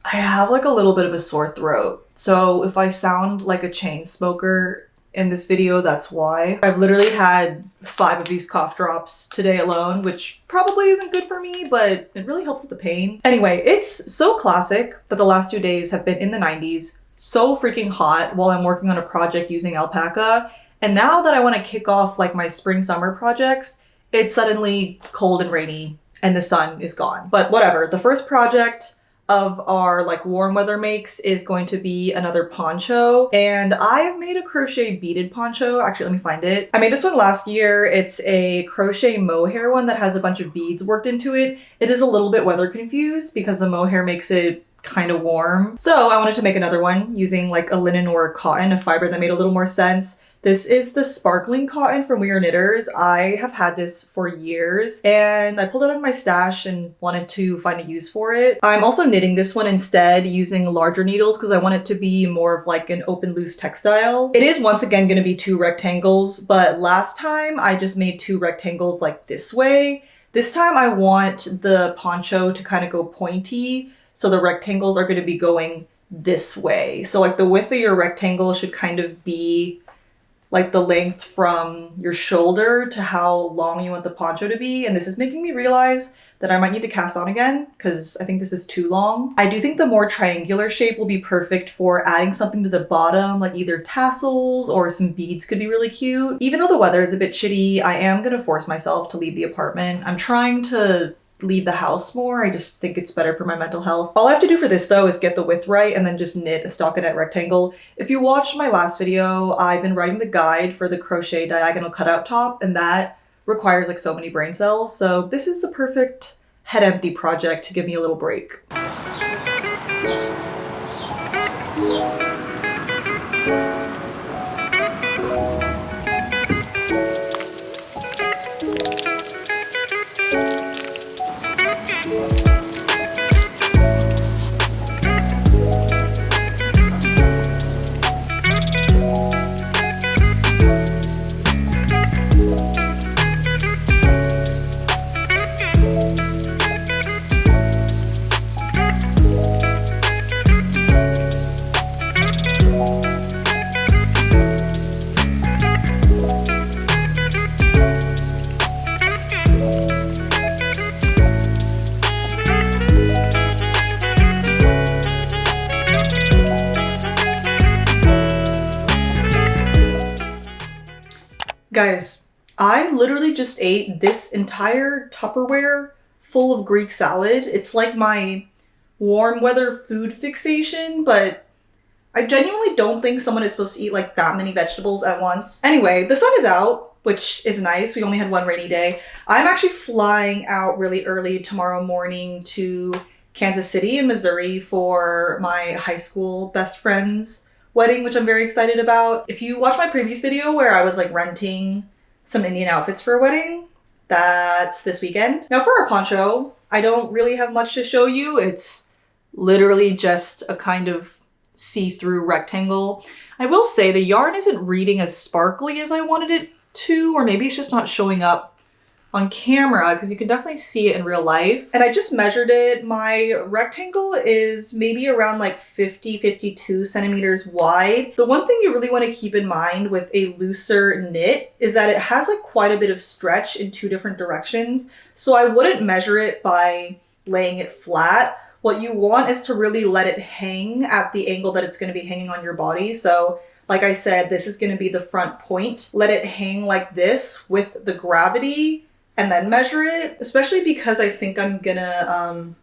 I have like a little bit of a sore throat. So if I sound like a chain smoker in this video, that's why. I've literally had 5 of these cough drops today alone, which probably isn't good for me, but it really helps with the pain. Anyway, it's so classic that the last 2 days have been in the 90s, so freaking hot while I'm working on a project using alpaca. And now that I want to kick off like my spring summer projects, it's suddenly cold and rainy and the sun is gone. But whatever, the first project of our like warm weather makes is going to be another poncho, and I have made a crochet beaded poncho. Actually, let me find it. I made this one last year. It's a crochet mohair one that has a bunch of beads worked into it. It is a little bit weather confused because the mohair makes it kind of warm. So I wanted to make another one using like a linen or a cotton, a fiber that made a little more sense. This is the sparkling cotton from We Are Knitters. I have had this for years and I pulled it out of my stash and wanted to find a use for it. I'm also knitting this one instead using larger needles because I want it to be more of like an open loose textile. It is once again going to be 2 rectangles, but last time I just made 2 rectangles like this way. This time I want the poncho to kind of go pointy, so the rectangles are going to be going this way. So like the width of your rectangle should kind of be like the length from your shoulder to how long you want the poncho to be. And this is making me realize that I might need to cast on again because I think this is too long. I do think the more triangular shape will be perfect for adding something to the bottom, like either tassels or some beads could be really cute. Even though the weather is a bit shitty, I am gonna force myself to leave the apartment. I'm trying to leave the house more. I just think it's better for my mental health. All I have to do for this though is get the width right and then just knit a stockinette rectangle. If you watched my last video, I've been writing the guide for the crochet diagonal cutout top, and that requires like so many brain cells. So this is the perfect head empty project to give me a little break. Guys, I literally just ate this entire Tupperware full of Greek salad. It's like my warm weather food fixation, but I genuinely don't think someone is supposed to eat like that many vegetables at once. Anyway, the sun is out, which is nice. We only had one rainy day. I'm actually flying out really early tomorrow morning to Kansas City in Missouri for my high school best friend's wedding, which I'm very excited about. If you watch my previous video where I was like renting some Indian outfits for a wedding, that's this weekend. Now for our poncho, I don't really have much to show you. It's literally just a kind of see-through rectangle. I will say the yarn isn't reading as sparkly as I wanted it to, or maybe it's just not showing up on camera because you can definitely see it in real life. And I just measured it. My rectangle is maybe around like 52 centimeters wide. The one thing you really want to keep in mind with a looser knit is that it has like quite a bit of stretch in 2 different directions. So I wouldn't measure it by laying it flat. What you want is to really let it hang at the angle that it's going to be hanging on your body. So like I said, this is going to be the front point. Let it hang like this with the gravity and then measure it, especially because I think I'm gonna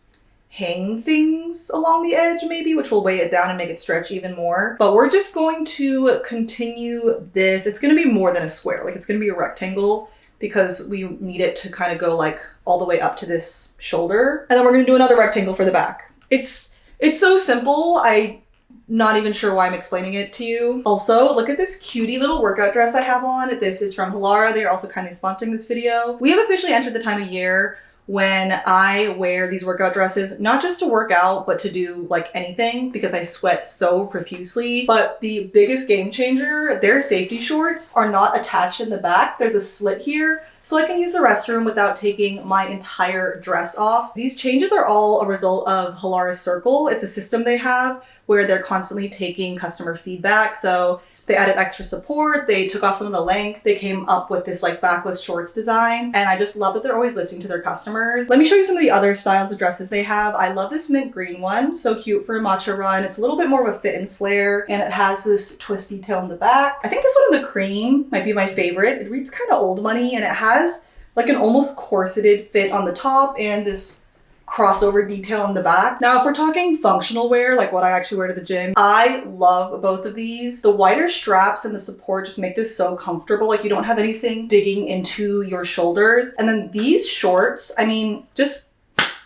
hang things along the edge maybe, which will weigh it down and make it stretch even more. But we're just going to continue this. It's gonna be more than a square, like it's gonna be a rectangle because we need it to kind of go like all the way up to this shoulder. And then we're gonna do another rectangle for the back. It's so simple. I'm not even sure why I'm explaining it to you. Also, look at this cutie little workout dress I have on. This is from Halara. They're also kindly sponsoring this video. We have officially entered the time of year when I wear these workout dresses, not just to work out, but to do like anything because I sweat so profusely. But the biggest game changer, their safety shorts are not attached in the back. There's a slit here, so I can use the restroom without taking my entire dress off. These changes are all a result of Halara's Circle. It's a system they have where they're constantly taking customer feedback. So they added extra support, they took off some of the length, they came up with this like backless shorts design, and I just love that they're always listening to their customers. Let me show you some of the other styles of dresses they have. I love this mint green one, so cute for a matcha run. It's a little bit more of a fit and flare, and it has this twist detail in the back. I think this one in the cream might be my favorite. It reads kind of old money, and it has like an almost corseted fit on the top and this crossover detail in the back. Now, if we're talking functional wear, like what I actually wear to the gym, I love both of these. The wider straps and the support just make this so comfortable. Like you don't have anything digging into your shoulders. And then these shorts, I mean, just,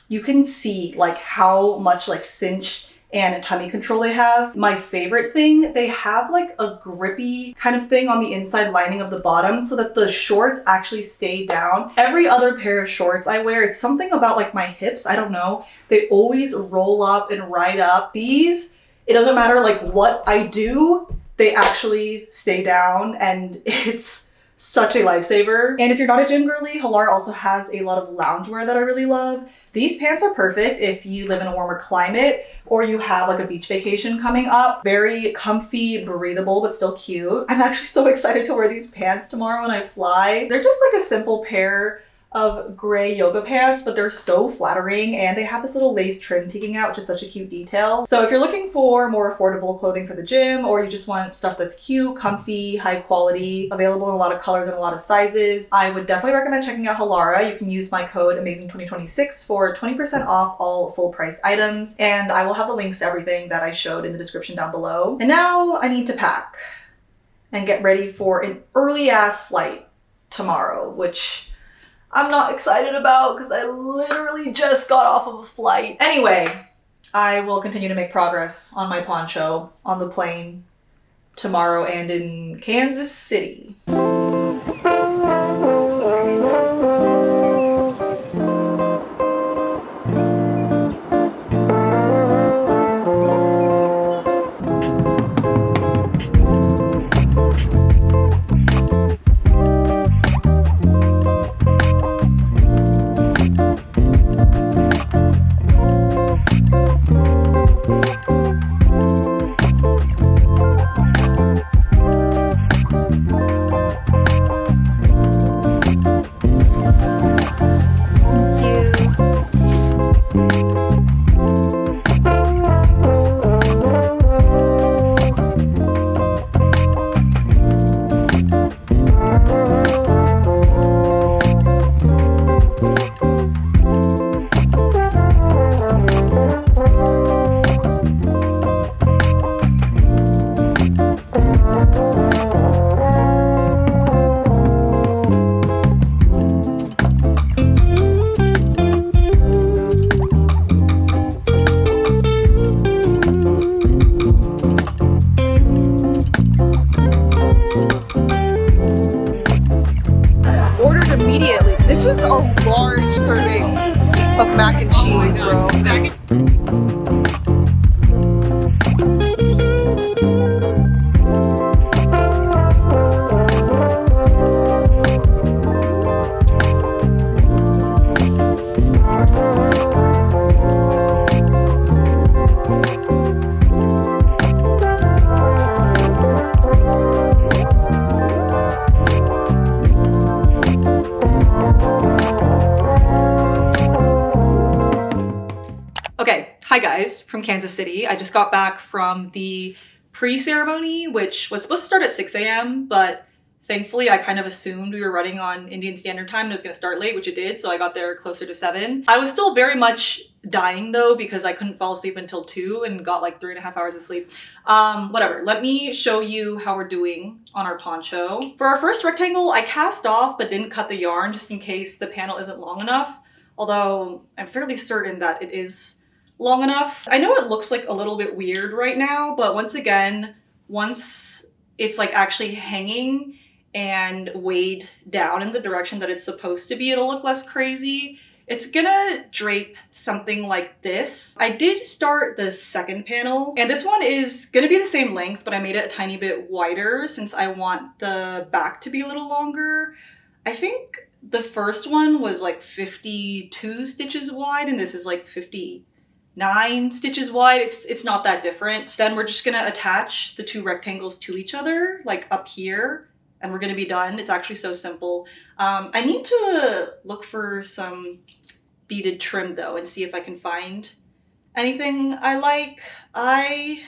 you can see like how much like cinch and tummy control they have. My favorite thing, they have like a grippy kind of thing on the inside lining of the bottom so that the shorts actually stay down. Every other pair of shorts I wear, it's something about like my hips, I don't know, they always roll up and ride up. These, it doesn't matter like what I do, they actually stay down, and it's such a lifesaver. And if you're not a gym girly, Halara also has a lot of loungewear that I really love. These pants are perfect if you live in a warmer climate or you have like a beach vacation coming up. Very comfy, breathable, but still cute. I'm actually so excited to wear these pants tomorrow when I fly. They're just like a simple pair of gray yoga pants, but they're so flattering, and they have this little lace trim peeking out, which is such a cute detail. So if you're looking for more affordable clothing for the gym, or you just want stuff that's cute, comfy, high quality, available in a lot of colors and a lot of sizes, I would definitely recommend checking out Halara. You can use my code amazing2026 for 20% off all full price items, and I will have the links to everything that I showed in the description down below. And now I need to pack and get ready for an early ass flight tomorrow, which I'm not excited about because I literally just got off of a flight. Anyway, I will continue to make progress on my poncho on the plane tomorrow and in Kansas City. This is a large serving of mac and cheese, bro. Hi guys, from Kansas City. I just got back from the pre-ceremony, which was supposed to start at 6 a.m., but thankfully I kind of assumed we were running on Indian Standard Time and it was going to start late, which it did, so I got there closer to 7. I was still very much dying though because I couldn't fall asleep until 2 and got like 3.5 hours of sleep. Whatever, let me show you how we're doing on our poncho. For our first rectangle, I cast off but didn't cut the yarn just in case the panel isn't long enough, although I'm fairly certain that it is long enough. I know it looks like a little bit weird right now, but once it's like actually hanging and weighed down in the direction that it's supposed to be, it'll look less crazy. It's gonna drape something like this. I did start the second panel, and this one is gonna be the same length, but I made it a tiny bit wider since I want the back to be a little longer. I think the first one was like 52 stitches wide, and this is like 59 stitches wide. It's not that different. Then we're just gonna attach the two rectangles to each other, like up here, and we're gonna be done. It's actually so simple. I need to look for some beaded trim though and see if I can find anything I like. I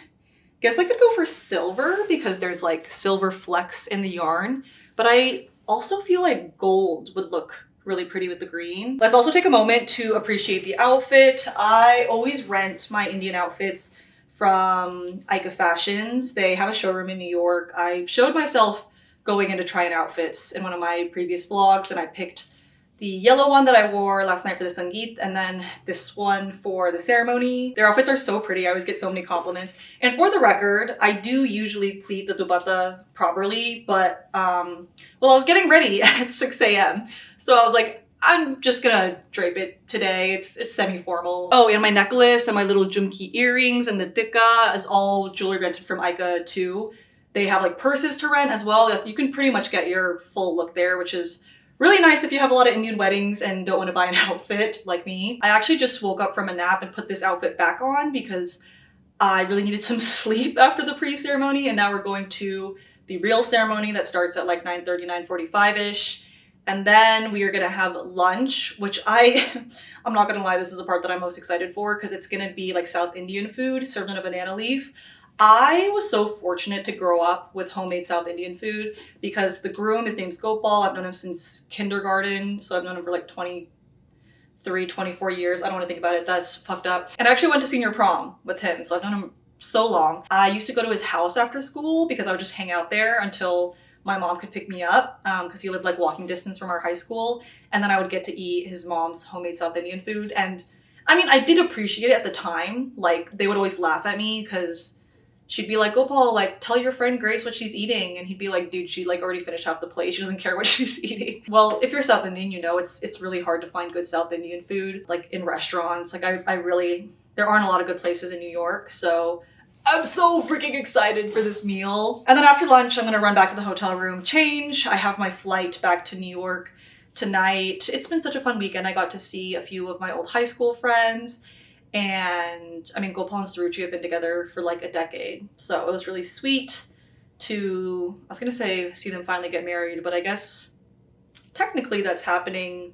guess I could go for silver because there's like silver flecks in the yarn, but I also feel like gold would look really pretty with the green. Let's also take a moment to appreciate the outfit. I always rent my Indian outfits from Ika Fashions. They have a showroom in New York. I showed myself going in to try on outfits in one of my previous vlogs, and I picked the yellow one that I wore last night for the Sangeet, and then this one for the ceremony. Their outfits are so pretty. I always get so many compliments. And for the record, I do usually pleat the dupatta properly, but well, I was getting ready at 6 a.m. So I was like, I'm just gonna drape it today. It's semi-formal. Oh, and my necklace and my little jumki earrings and the tikka is all jewelry rented from Ika too. They have like purses to rent as well. You can pretty much get your full look there, which is really nice if you have a lot of Indian weddings and don't want to buy an outfit like me. I actually just woke up from a nap and put this outfit back on because I really needed some sleep after the pre-ceremony, and now we're going to the real ceremony that starts at like 9:30, 9:45-ish. And then we are gonna have lunch, which I'm not gonna lie, this is the part that I'm most excited for because it's gonna be like South Indian food served in a banana leaf. I was so fortunate to grow up with homemade South Indian food because the groom, his name's Gopal. I've known him since kindergarten, so I've known him for like 23, 24 years. I don't want to think about it. That's fucked up. And I actually went to senior prom with him, so I've known him so long. I used to go to his house after school because I would just hang out there until my mom could pick me up because he lived like walking distance from our high school. And then I would get to eat his mom's homemade South Indian food. And I mean, I did appreciate it at the time. Like, they would always laugh at me because she'd be like, Gopal, like, tell your friend Grace what she's eating. And he'd be like, dude, she like already finished half the plate. She doesn't care what she's eating. Well, if you're South Indian, you know, it's really hard to find good South Indian food, like in restaurants. Like there aren't a lot of good places in New York. So I'm so freaking excited for this meal. And then after lunch, I'm gonna run back to the hotel room, change. I have my flight back to New York tonight. It's been such a fun weekend. I got to see a few of my old high school friends. And I mean, Gopal and Saruchi have been together for like a decade. So it was really sweet to, I was gonna say, see them finally get married, but I guess technically that's happening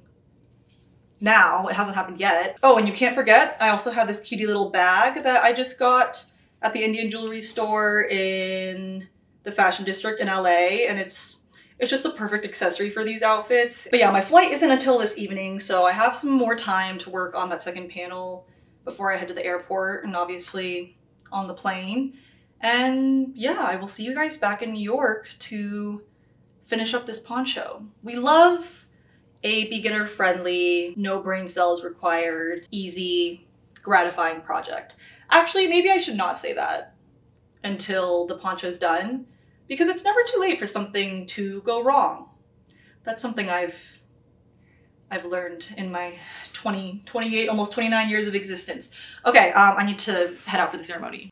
now. It hasn't happened yet. Oh, and you can't forget, I also have this cutie little bag that I just got at the Indian jewelry store in the Fashion District in LA. And it's just the perfect accessory for these outfits. But yeah, my flight isn't until this evening, so I have some more time to work on that second panel before I head to the airport and obviously on the plane. And yeah, I will see you guys back in New York to finish up this poncho. We love a beginner-friendly, no brain cells required, easy, gratifying project. Actually, maybe I should not say that until the poncho's done, because it's never too late for something to go wrong. That's something I've learned in my 28, almost 29 years of existence. Okay, I need to head out for the ceremony.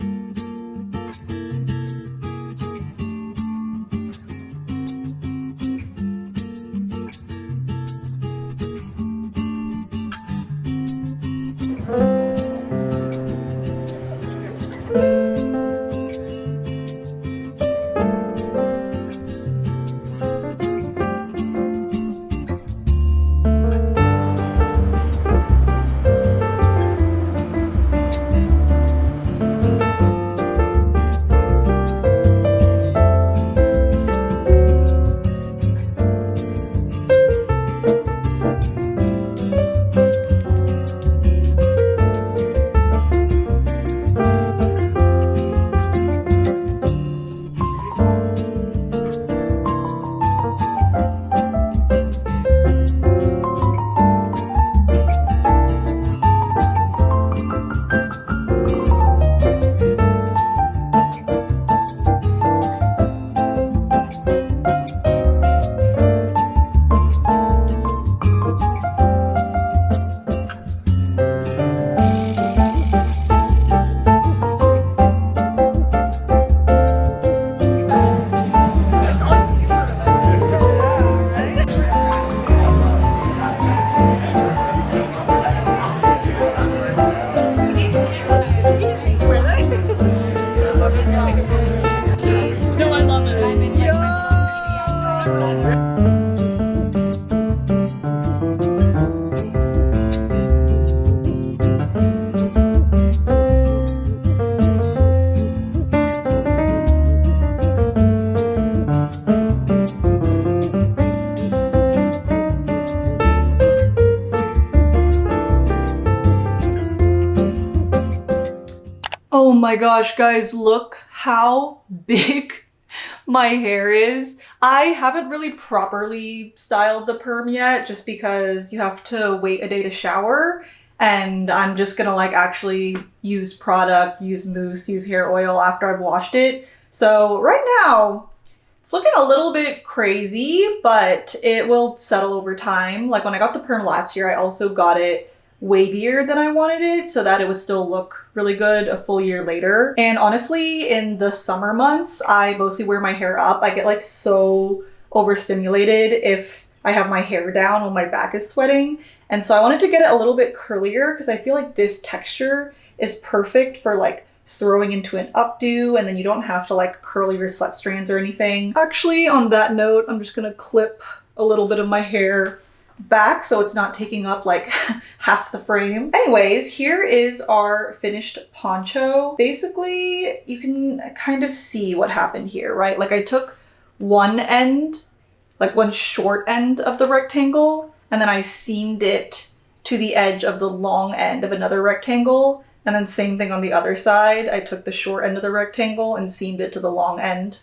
Oh my gosh, guys, look how big my hair is. I haven't really properly styled the perm yet just because you have to wait a day to shower, and I'm just gonna like actually use product, use mousse, use hair oil after I've washed it. So right now, it's looking a little bit crazy, but it will settle over time. Like when I got the perm last year, I also got it wavier than I wanted it so that it would still look really good a full year later. And honestly, in the summer months, I mostly wear my hair up. I get like so overstimulated if I have my hair down when my back is sweating. And so I wanted to get it a little bit curlier because I feel like this texture is perfect for like throwing into an updo, and then you don't have to like curl your slut strands or anything. Actually, on that note, I'm just gonna clip a little bit of my hair back so it's not taking up like half the frame. Anyways, here is our finished poncho. Basically, you can kind of see what happened here, right? Like I took one end, like one short end of the rectangle, and then I seamed it to the edge of the long end of another rectangle. And then same thing on the other side. I took the short end of the rectangle and seamed it to the long end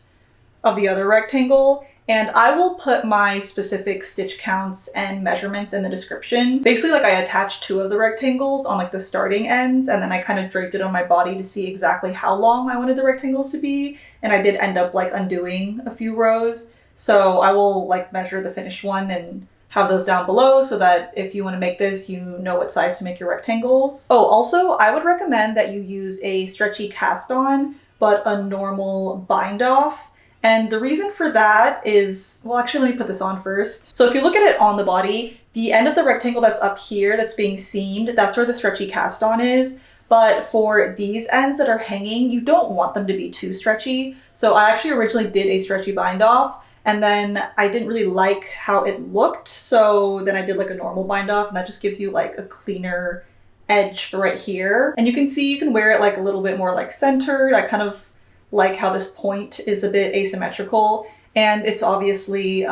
of the other rectangle. And I will put my specific stitch counts and measurements in the description. Basically, like I attached two of the rectangles on like the starting ends, and then I kind of draped it on my body to see exactly how long I wanted the rectangles to be. And I did end up like undoing a few rows. So I will like measure the finished one and have those down below so that if you want to make this, you know what size to make your rectangles. Oh, also, I would recommend that you use a stretchy cast on, but a normal bind off. And the reason for that is, well, actually, let me put this on first. So if you look at it on the body, the end of the rectangle that's up here that's being seamed, that's where the stretchy cast on is. But for these ends that are hanging, you don't want them to be too stretchy. So I actually originally did a stretchy bind off, and then I didn't really like how it looked. So then I did like a normal bind off, and that just gives you like a cleaner edge for right here. And you can see you can wear it like a little bit more like centered. I kind of like how this point is a bit asymmetrical, and it's obviously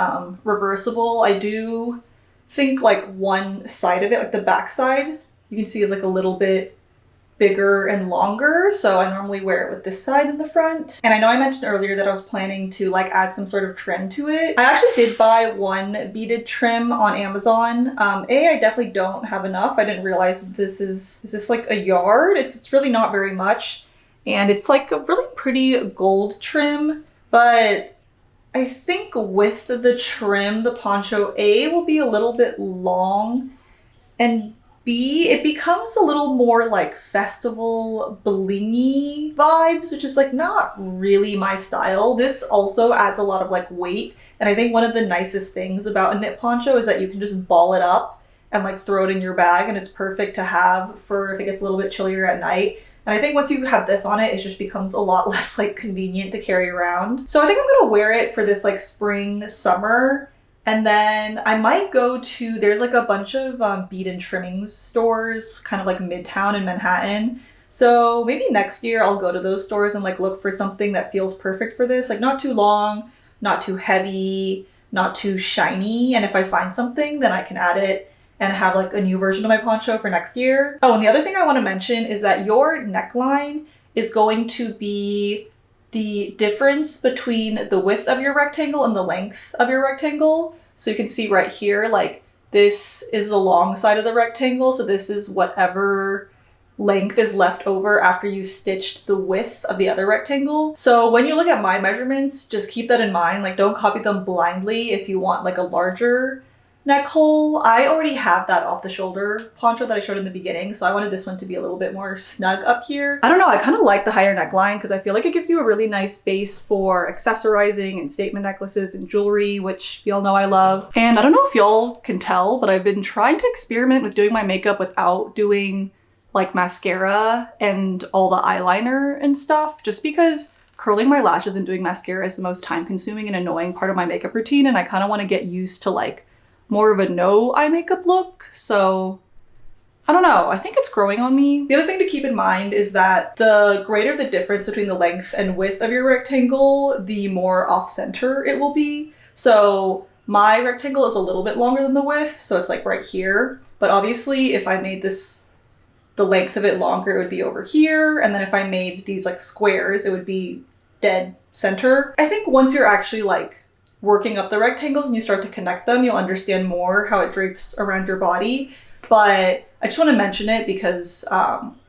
reversible. I do think like one side of it, like the back side, you can see is like a little bit bigger and longer. So I normally wear it with this side in the front. And I know I mentioned earlier that I was planning to like add some sort of trim to it. I actually did buy one beaded trim on Amazon. I definitely don't have enough. I didn't realize this is like a yard. It's really not very much. And it's like a really pretty gold trim, but I think with the trim, the poncho A will be a little bit long, and B, it becomes a little more like festival blingy vibes, which is like not really my style. This also adds a lot of like weight. And I think one of the nicest things about a knit poncho is that you can just ball it up and like throw it in your bag, and it's perfect to have for if it gets a little bit chillier at night. And I think once you have this on it, it just becomes a lot less like convenient to carry around. So I think I'm gonna wear it for this like spring, summer. And then I might go to, there's like a bunch of bead and trimmings stores, kind of like Midtown in Manhattan. So maybe next year I'll go to those stores and like look for something that feels perfect for this. Like not too long, not too heavy, not too shiny. And if I find something, then I can add it and have like a new version of my poncho for next year. Oh, and the other thing I want to mention is that your neckline is going to be the difference between the width of your rectangle and the length of your rectangle. So you can see right here, like this is the long side of the rectangle. So this is whatever length is left over after you stitched the width of the other rectangle. So when you look at my measurements, just keep that in mind. Like don't copy them blindly if you want like a larger neck hole. I already have that off the shoulder poncho that I showed in the beginning, so I wanted this one to be a little bit more snug up here. I don't know, I kind of like the higher neckline because I feel like it gives you a really nice base for accessorizing and statement necklaces and jewelry, which y'all know I love. And I don't know if y'all can tell, but I've been trying to experiment with doing my makeup without doing like mascara and all the eyeliner and stuff, just because curling my lashes and doing mascara is the most time consuming and annoying part of my makeup routine, and I kind of want to get used to like more of a no eye makeup look. So I don't know, I think it's growing on me. The other thing to keep in mind is that the greater the difference between the length and width of your rectangle, the more off center it will be. So my rectangle is a little bit longer than the width, so it's like right here. But obviously if I made this the length of it longer, it would be over here. And then if I made these like squares, it would be dead center. I think once you're actually like working up the rectangles and you start to connect them, you'll understand more how it drapes around your body. But I just want to mention it because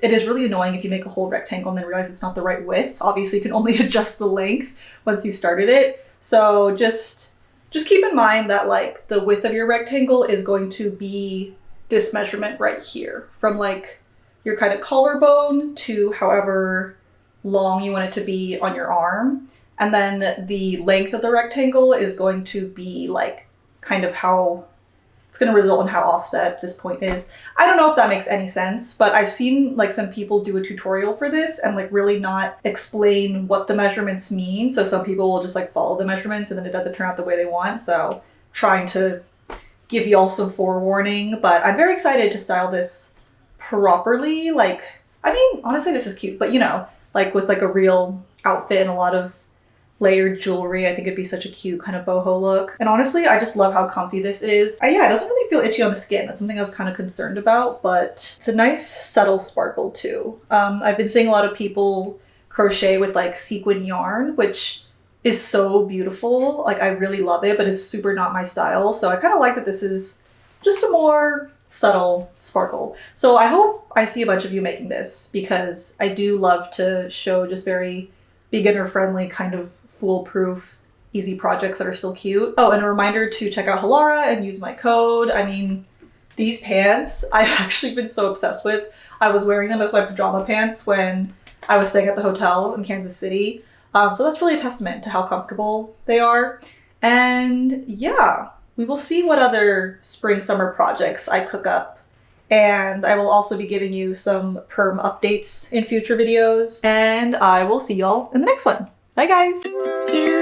it is really annoying if you make a whole rectangle and then realize it's not the right width. Obviously, you can only adjust the length once you started it. So just keep in mind that like the width of your rectangle is going to be this measurement right here, from like your kind of collarbone to however long you want it to be on your arm. And then the length of the rectangle is going to be like kind of how it's going to result in how offset this point is. I don't know if that makes any sense, but I've seen like some people do a tutorial for this and like really not explain what the measurements mean. So some people will just like follow the measurements and then it doesn't turn out the way they want. So trying to give you all some forewarning, but I'm very excited to style this properly. Like, I mean, honestly, this is cute, but you know, like with like a real outfit and a lot of layered jewelry, I think it'd be such a cute kind of boho look. And honestly, I just love how comfy this is. Yeah, it doesn't really feel itchy on the skin. That's something I was kind of concerned about, but it's a nice subtle sparkle too. I've been seeing a lot of people crochet with like sequin yarn, which is so beautiful. Like I really love it, but it's super not my style. So I kind of like that this is just a more subtle sparkle. So I hope I see a bunch of you making this because I do love to show just very beginner friendly kind of foolproof, easy projects that are still cute. Oh, and a reminder to check out Halara and use my code. I mean, these pants I've actually been so obsessed with. I was wearing them as my pajama pants when I was staying at the hotel in Kansas City. So that's really a testament to how comfortable they are. And yeah, we will see what other spring summer projects I cook up. And I will also be giving you some perm updates in future videos. And I will see y'all in the next one. Bye guys!